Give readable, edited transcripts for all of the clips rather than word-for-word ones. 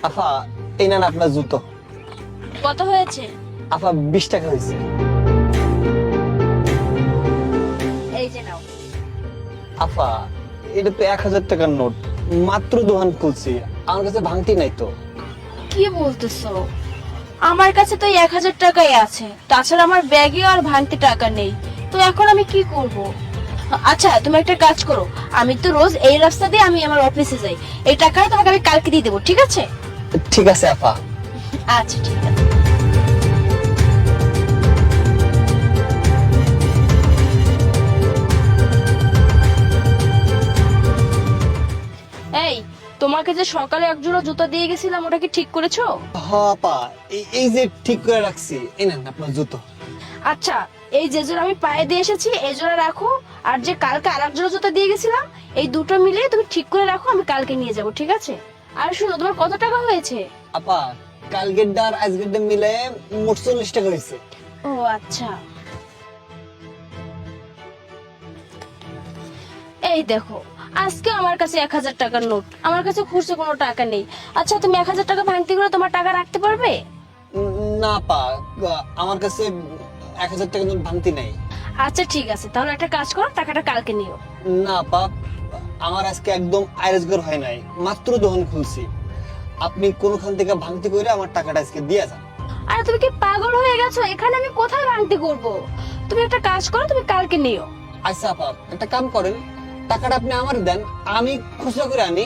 আফা, এই নেন আপনার জুতো। কত হয়েছে? আফা, 20 টাকা হয়েছে। এই যে নাও। আফা, এটা তো 1000 টাকার নোট, মাত্র দোকান খুলছি, আমার কাছে ভাঙতি নাই তো। কি বলতেছো? আমার কাছে তো 1000 টাকাই আছে, তাছাড়া আমার ব্যাগে আর ভাঙতি টাকা নেই। তো এখন আমি কি করব? আচ্ছা, তুমি একটা কাজ করো, আমি তো রোজ এই রাস্তা দিয়ে আমি আমার অফিসে যাই, এই টাকাটা তোমাকে আমি কালকে দিয়ে দেবো, ঠিক আছে? ঠিক আছে আফা। আচ্ছা, ঠিক আছে। এই, তোমাকে যে সকালে একজোড়া জুতা দিয়ে গেছিলাম, ওটা কি ঠিক করেছো? হ আপা, এই যে ঠিক করে রাখছি, এই নেন আপনার জুতো। আচ্ছা, এই যে জোড়া আমি পায়ে দিয়ে এসেছি এই জোড়া রাখো, আর যে কালকে আরেক জোড়া জুতা দিয়ে গেছিলাম এই দুটো মিলিয়ে তুমি ঠিক করে রাখো, আমি কালকে নিয়ে যাব, ঠিক আছে? আর শুনো, তোমার কত টাকা হয়েছে? আপা, কালকের আর আজকের মিলে মোট 40 টাকা হয়েছে। ও আচ্ছা, এই দেখো, আজকে আমার কাছে 1000 টাকার নোট, আমার কাছে খুচরো কোনো টাকা নেই। আচ্ছা, তুমি 1000 টাকা ভাঙতি করে তোমার টাকা রাখতে পারবে? না আপা, আমার কাছে 1000 টাকা নোট ভাঙতি নাই। আচ্ছা ঠিক আছে, তাহলে একটা কাজ করো, টাকাটা কালকে নিও। না আপা, আমার আজকে একদম আয় রোজগার হয় নাই, মাত্র দোকান খুলছি। আপনি কোনখান থেকে ভাঙতি করে আমার টাকাটা আজকে দিয়ে যান। আরে তুমি কি পাগল হয়ে গেছো? এখানে আমি কোথায় ভাঙতি করব? তুমি একটা কাজ করো, তুমি কালকে নিও। আচ্ছা আপা, একটা কাম করেন, টাকাটা আপনি আমার দেন, আমি খুচরা করে আনি।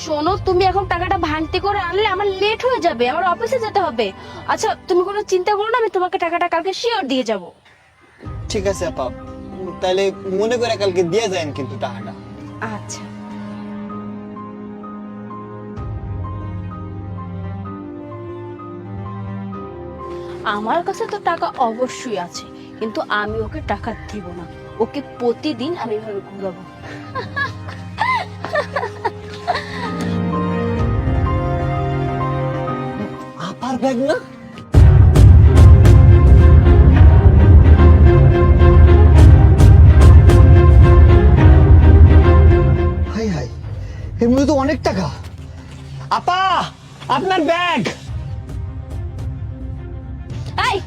শোনো, তুমি এখন টাকাটা ভাঙতি করে আনলে আমার লেট হয়ে যাবে, আমার অফিসে যেতে হবে। আচ্ছা, তুমি কোনো চিন্তা করো না, আমি তোমাকে টাকাটা কালকে শিওর দিয়ে যাব। ঠিক আছে আপা, তাহলে মনে করে কালকে দিয়ে যান কিন্তু টাকাটা। আচ্ছা। আমার কাছে তো টাকা অবশ্যই আছে, কিন্তু আমি ওকে টাকা দিব না, ওকে প্রতিদিন আমি এভাবে ঘুরাবো। আপার ব্যাগ না? হাই হাই, এর মধ্যে তো অনেক টাকা। আপা, আপনার ব্যাগ। এই,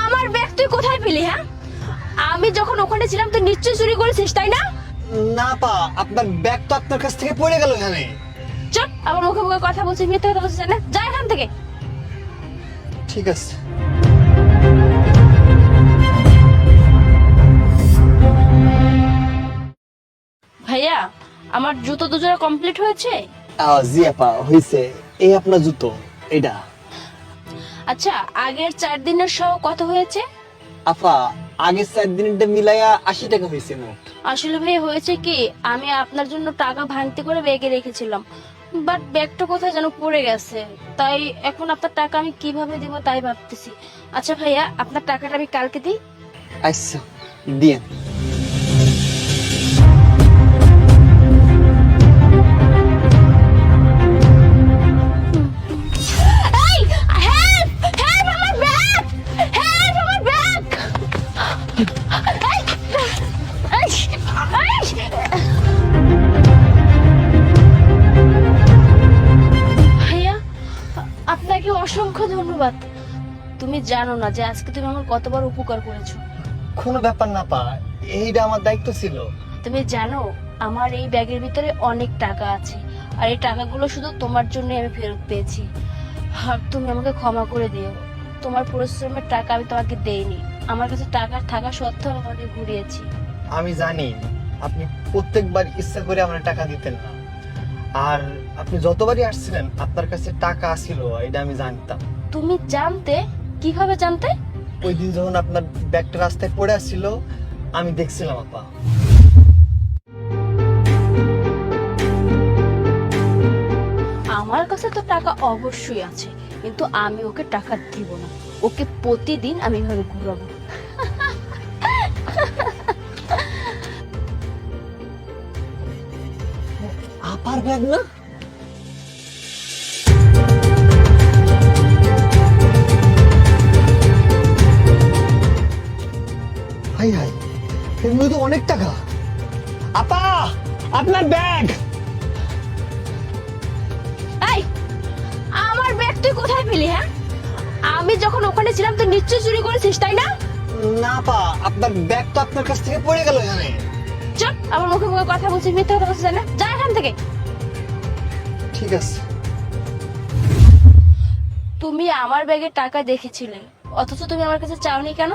আমার ব্যাগ তুই কোথায় পেলি? হ্যাঁ, আমি যখন ওখানে ছিলাম তুই নিশ্চয়ই চুরি করেছিস, তাই না? না আপা, আপনার ব্যাগ তো আপনার কাছ থেকে পড়ে গেল এখানে। চুপ, আমার মুখে মুখে কথা বলছিস, মিথ্যে কথা বলছিস না, যা এখান থেকে। ঠিক আছে। ভাইয়া, আমার জুতো দুজোড়া কমপ্লিট হয়েছে? জি আপা, হয়েছে। এই আপনার জুতো, এটা। আচ্ছা, আগের 4 দিনের সহ কত হয়েছে? আপা, আগের 4 দিনটা মিলাইয়া 80 টাকা হয়েছে মোট। আসলে ভাই হয়েছে কি, আমি আপনার জন্য টাকা ভাঙতি করে ব্যাগে রেখেছিলাম, বাট ব্যাগটা কোথায় যেন পড়ে গেছে, তাই এখন আপনার টাকা আমি কিভাবে দিব তাই ভাবতেছি। আচ্ছা ভাইয়া, আপনার টাকাটা আমি কালকে দিই। আচ্ছা, দিয়ে। এই, হেল্প! হেল্প! আমার ব্যাগ! হেল্প! আমার ব্যাগ! এই, ভাইয়া, আপনাকে অসংখ্য ধন্যবাদ। তুমি জানো না যে আজকে তুমি আমার কতবার উপকার করেছো। কোনো ব্যাপার না পা, এইটা আমার দায়িত্ব ছিল। তুমি জানো, আমার এই ব্যাগের ভিতরে অনেক টাকা আছে, আর এই টাকাগুলো শুধু তোমার জন্যই আমি ফেরত পেয়েছি। আর তুমি আমাকে ক্ষমা করে দিও, তোমার পরিশ্রমের টাকা আমি তোমাকে দেইনি, আমার কাছে টাকা থাকা সত্ত্বেও আমি তোমাকে ঘুরিয়েছি। আমি জানি আপনি প্রত্যেকবার ইচ্ছা করে আমার টাকা দিতেন না, আর আপনি যতবারই আসছিলেন আপনার কাছে টাকা ছিল, এটা আমি জানতাম। তুমি জানতে? কিভাবে জানতে? ওই দিন যখন আপনার ব্যাগটা রাস্তায় পড়ে আসছিল, আমি দেখছিলাম আপা। আমার কাছে তো টাকা অবশ্যই আছে, কিন্তু আমি ওকে টাকা দিব না, ওকে প্রতিদিন আমি এভাবে ঘুরাবো। আপার ব্যাগ না? হাই হাই, এর মধ্যে তো অনেক টাকা। আপা, আপনার ব্যাগ। এই, তুই কোথায় পেলি? হ্যাঁ, আমি যখন ওখানে ছিলাম তুই নিশ্চয়ই চুরি করেছিস, তাই না? না আপা, আপনার ব্যাগ তো আপনার কাছ থেকে পড়ে গেল এখানে। চুপ, আমার মুখে মুখে কথা বলছিস, মিথ্যা কথা বলছিস না, যা এখান থেকে। ঠিক আছে। তুমি আমার ব্যাগে টাকা দেখেছিলে, অথচ তুমি আমার কাছে চাওনি কেন?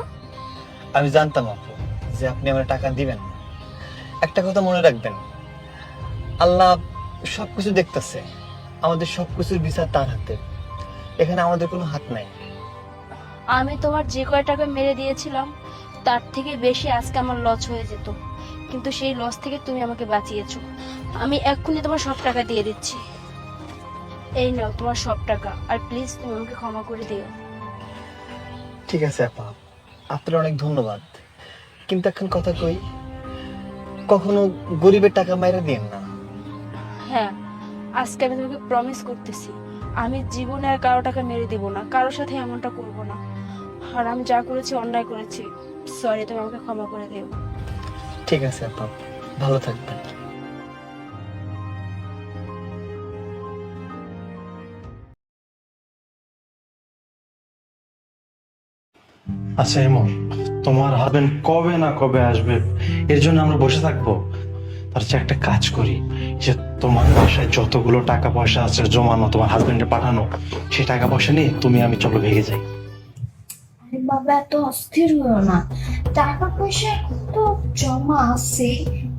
আমি জানতাম আপু যে আপনি আমার টাকা দিবেন না। একটা কথা মনে রাখবেন, আল্লাহ সবকিছু দেখতেছে, আমাদের সবকিছুর বিচার তার হাতে, এখানে আমাদের কোনো হাত নাই। আমি তোমার যে কয় টাকা মেরে দিয়েছিলাম তার থেকে বেশি আজকে আমার লস হয়ে যেত, কিন্তু সেই লস থেকে তুমি আমাকে বাঁচিয়েছো। আমি এক্ষুনি তোমার সব টাকা দিয়ে দিচ্ছি। এই নাও তোমার সব টাকা, আর প্লিজ তুমি আমাকে ক্ষমা করে দিও। ঠিক আছে আপা, আপনার অনেক ধন্যবাদ, কিন্তু এখন কথা কই, কখনো গরিবের টাকা মাইরা দিন না। হ্যাঁ, আজকে আমি তোমাকে প্রমিস করতেছি, আমি জীবনে আর কারো টাকা মেরে দিব না, কারোর সাথে এমনটা করব না। আর আমি যা করেছি অন্যায় করেছি, সরি, তুমি আমাকে ক্ষমা করে দিও। ঠিক আছে আপা, ভালো থাকবেন। আচ্ছা এমন, তোমার হাজবেন্ড কবে না কবে আসবে, এর জন্য আমরা বসে থাকবো? তার চেয়ে একটা কাজ করি, যে তোমার বাসায় যতগুলো টাকা পয়সা আছে জমানো, তোমার হাজবেন্ডে পাঠানো, সেই টাকা পয়সা নিয়ে তুমি আমি চলো ভেগে যাই। আরে বাবা, এত অস্থির হলো না। টাকা পয়সা তো জমা আছে,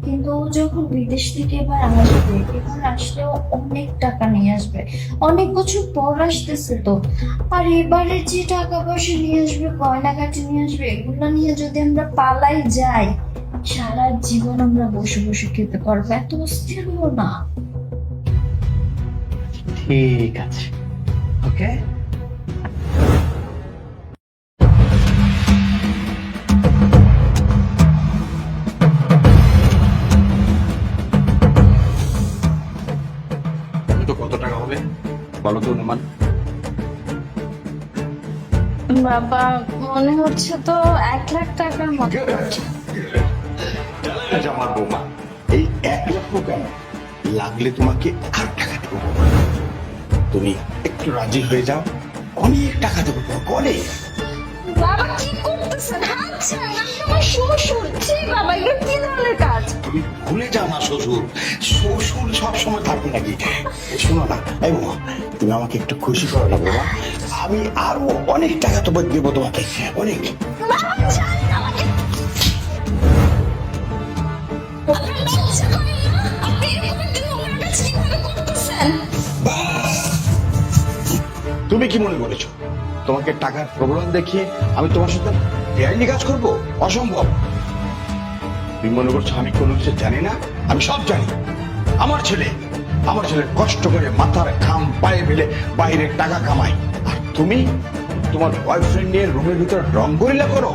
কিন্তু ও যখন বিদেশ থেকে এবার আসবে, এবার আসলেও অনেক টাকা নিয়ে আসবে, অনেক বছর পর আসতেছে তো। আর এবারে যে টাকা পয়সা নিয়ে আসবে, গয়নাগাটি নিয়ে আসবে, এগুলো নিয়ে যদি আমরা পালাই যাই, সারা জীবন আমরা বসে বসে খেতে পারবো। এত অস্থির হলো না। ঠিক আছে, ওকে। তো কত টাকা হবে বলো তো অনুমান? বাবা, মনে হচ্ছে তো 1,00,000 টাকার মতো। আমার বৌমা, এই 1,00,000 কেন, লাগলে তোমাকে আর টাকা দেবো বৌমা। তুমি একটু রাজি হয়ে যাও, অনেক টাকা দেবো তোমাকে, অনেক। বাবা কি করতেছেন? হাত ছাড়েন, আপনি আমার শ্বশুর। ছি বাবা, এগুলো কি ধরনের কাজ? তুমি ভুলে যাও না শ্বশুর, শ্বশুর সবসময় থাকবে নাকি? শোনো না, এই বৌমা, তুমি আমাকে একটু খুশি করো না বাবা, আমি আরো অনেক টাকা তো দেবো তোমাকে, অনেক। বাবা ছাড়েন আমাকে। আপনার লজ্জা করে না? আপনি এরকম একটা নোংরা কাজ কিভাবে করতেছেন? তুমি কি মনে করেছো তোমাকে টাকার প্রবলেম দেখিয়ে আমি তোমার সাথে বেআইনি কাজ করব? অসম্ভব। তুমি মনে করছো আমি কোনো কিছু জানি না? আমি সব জানি। আমার ছেলে কষ্ট করে মাথার ঘাম পায়ে ফেলে বাইরে টাকা কামায়, আর তুমি তোমার বয়ফ্রেন্ড নিয়ে রুমের ভিতরে রঙ্গলীলা করো।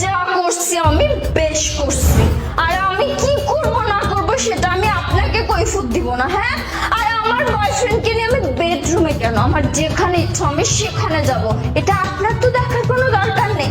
যা করছি আমি বেশ করছি, আর আমি কি করব না করব সেটা আমি আপনাকে কৈফিয়ত দিব না। হ্যাঁ, আর আমার বয়ফ্রেন্ডকে নিয়ে আমি বেডরুমে কেন, আমার যেখানে ইচ্ছা আমি সেখানে যাব, এটা আপনার তো দেখার কোনো দরকার নেই।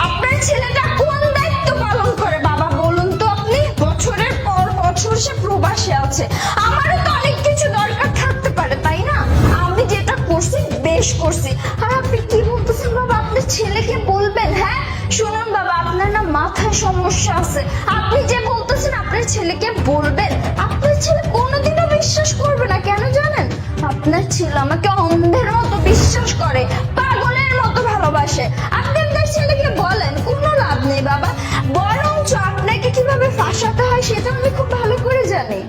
আপনার ছেলেটা কোন দায়িত্ব পালন করে বাবা বলুন তো আপনি? বছরের পর বছর সে প্রবাসে আছে, আমারও তো অনেক কিছু দরকার থাকতে পারে, তাই না? আমি যেটা করছি বেশ করছি। আর আপনি কি বলতেছেন বাবা, আপনার ছেলেকে বলবেন? হ্যাঁ শুনুন বাবা, আপনার না মাথায় সমস্যা আছে। আপনি যে বলতেছেন আপনার ছেলেকে বলবেন, আপনার ছেলে কোনোদিনও বিশ্বাস করবে না। কেন জানেন? আপনার ছেলে আমাকে অন্ধের মতো বিশ্বাস করে, পাগলের মতো ভালোবাসে। আপনি আপনার ছেলেকে বলেন, কোনো লাভ নেই বাবা, বরঞ্চ আপনাকে কিভাবে ফাঁসাতে হয় সেটা আমি খুব ভালো করে জানি।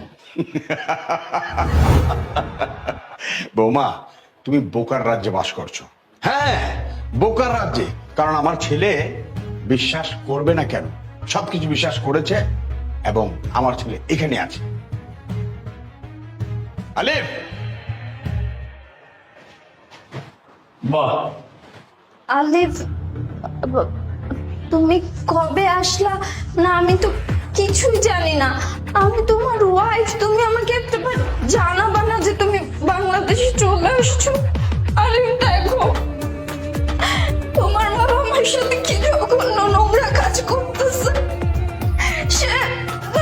বৌমা, তুমি বোকার রাজ্যে বাস করছো। হ্যাঁ, বোকার রাজ্যে। কারণ আমার ছেলে বিশ্বাস করবে না কেন? সবকিছু বিশ্বাস করেছে, এবং আমার ছেলে এখানে আছে। আলিফ, বাহ, আলিফ, তুমি কবে আসলা? না আমি তো কিছুই জানি না। আমি তোমার ওয়াইফ, তুমি আমাকে একটাবার জানাবা না যে তুমি বাংলাদেশে চলে আসছো? আরে দেখো, তোমার বাবা আমার সাথে কি জঘন্য নোংরা কাজ করতেছে। সে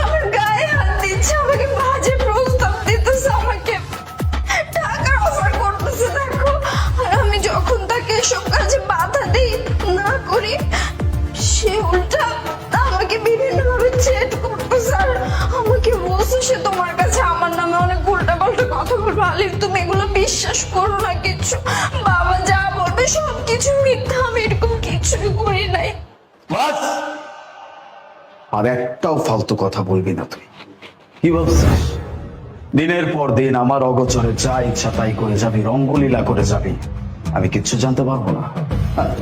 আমার গায়ে হাত দিচ্ছে, আমাকে বাজে প্রস্তাব দিতেছে, আমাকে টাকার অফার করতেছে। দেখো বিশ্বাস করো না কিছু। বাবা যা বলবে সবকিছু মিথ্যা, আমি এরকম কিছুই করি নাই। বাস, আর একটাও ফালতু কথা বলবি না তুই। কি ভাবছিস দিনের পর দিন আমার অগোচরে যা ইচ্ছা তাই করে যাবি, রঙ্গলীলা করে যাবি, আমি কিচ্ছু জানতে পারবো না? হ্যাঁ?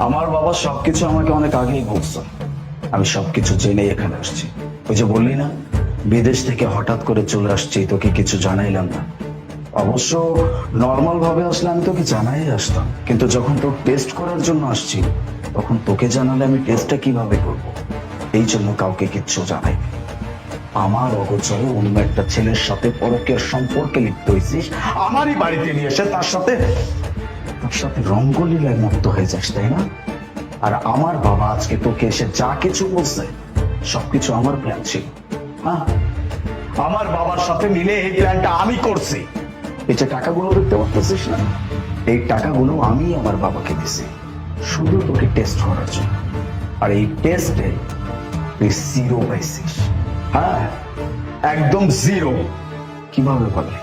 আমার বাবা সবকিছু আমাকে অনেক আগেই বলছে, আমি সবকিছু জেনে এখানে আসছি। ওই যে বললি না বিদেশ থেকে হঠাৎ করে চলে আসছি, তোকে কিছু জানাইলাম না। অবশ্য নর্মাল ভাবে আসলে আমি তোকে জানাই আসতাম, কিন্তু যখন তোর টেস্ট করার জন্য আসছি তখন তোকে জানালে আমি টেস্টটা কিভাবে করব, এই জন্য কাউকে কিচ্ছু জানাই। আমার অগোচরে অন্য একটা ছেলের সাথে পরকের সম্পর্কে লিপ্ত হয়েছিস, আমারই বাড়িতে নিয়ে এসে তার সাথে রঙ্গলীলায় মুক্ত হয়ে যাস, তাই না? আর আমার বাবা আজকে তোকে এসে যা কিছু বলছে সবকিছু আমার প্ল্যান ছিল। হ্যাঁ, আমার বাবার সাথে মিলে এই প্ল্যানটা আমি করছি। এই যে টাকাগুলো দেখতে পাচ্ছিস না, এই টাকাগুলো আমি আমার বাবাকে দিছি শুধু তোকে টেস্ট করার জন্য। আর এই টেস্টে তুই 0 পাইছিস। হ্যাঁ, একদম 0। কিভাবে পারলি,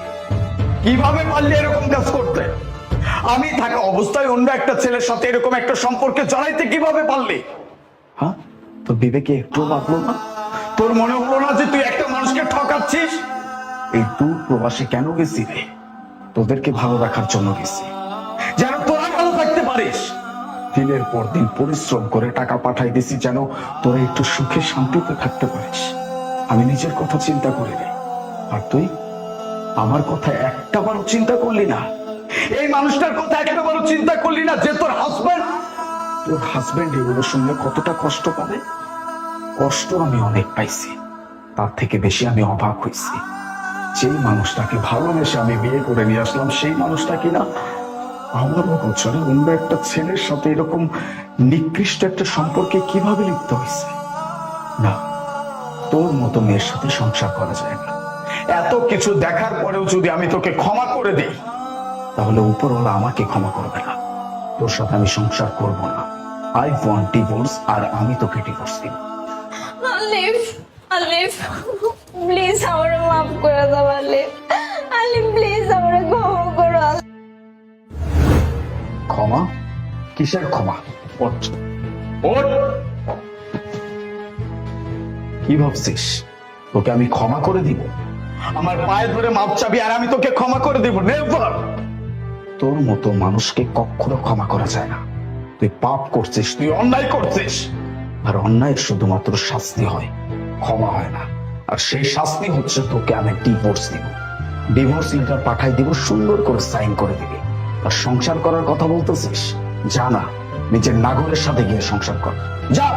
কিভাবে পারলি এরকম কাজ করতে? আমি থাকা অবস্থায় অন্য একটা ছেলের সাথে এরকম একটা সম্পর্কে জড়াইতে কিভাবে পারলি? হ্যাঁ, তোর বিবেকে একটু ভাবলো না? তোর মনে হলো না যে তুই একটা মানুষকে ঠকাচ্ছিস? এই দূর প্রবাসে কেন গেছি রে? তোদেরকে ভালো রাখার জন্য গেছি, যেন তোরা ভালো থাকতে পারিস। দিনের পর দিন পরিশ্রম করে টাকা পাঠাই দিছি যেন তোরা একটু সুখে শান্তিতে থাকতে পারিস। আমি নিজের কথা চিন্তা করি রে, আর তুই আমার কথা একটাবারও চিন্তা করলি না। এই মানুষটার কথা একটাবারও চিন্তা করলি না যে তোর হাজবেন্ড এগুলো শুনলে কতটা কষ্ট পাবে। কষ্ট আমি অনেক পাইছি, তার থেকে বেশি আমি অবাক হয়েছি যেই মানুষটাকে ভালোবেসে আমি বিয়ে করে নিয়ে আসলাম, সেই মানুষটা কিনা আমার অগোচরে অন্য একটা ছেলের সাথে এরকম নিকৃষ্ট একটা সম্পর্কে কিভাবে লিপ্ত হয়েছে। না, তোর মতো মেয়ের সাথে সংসার করা যায় না। এত কিছু দেখার পরেও যদি আমি তোকে ক্ষমা করে দিই তাহলে উপরওয়ালা আমাকে ক্ষমা করবে না। তোর সাথে আমি সংসার করব না। আই ওয়ান্ট ডিভোর্স, আর আমি তোকে ডিভোর্স দিব। আলিফ, আলিফ প্লিজ আমার মাফ করে দাও। আলিফ, আলিফ প্লিজ আমার ক্ষমা করো। ক্ষমা? কিসের ক্ষমা? ওঠ, ওঠ। কি ভাবছিস তোকে আমি ক্ষমা করে দিব? আমার পায়ে ধরে মাপ চাবি আর আমি তোকে ক্ষমা করে দিব? নেভার। তোর মতো মানুষকে কখনো ক্ষমা করা যায় না। তুই পাপ করছিস, তুই অন্যায় করছিস, আর অন্যায়ের শুধুমাত্র শাস্তি হয়, ক্ষমা হয় না। আর সেই শাস্তি হচ্ছে তোকে আমি ডিভোর্স দিব। ডিভোর্স লেটার পাঠাই দিব, সুন্দর করে সাইন করে দিবি। আর সংসার করার কথা বলতেছিস, যা না নিজের নাগরের সাথে গিয়ে সংসার কর, যা।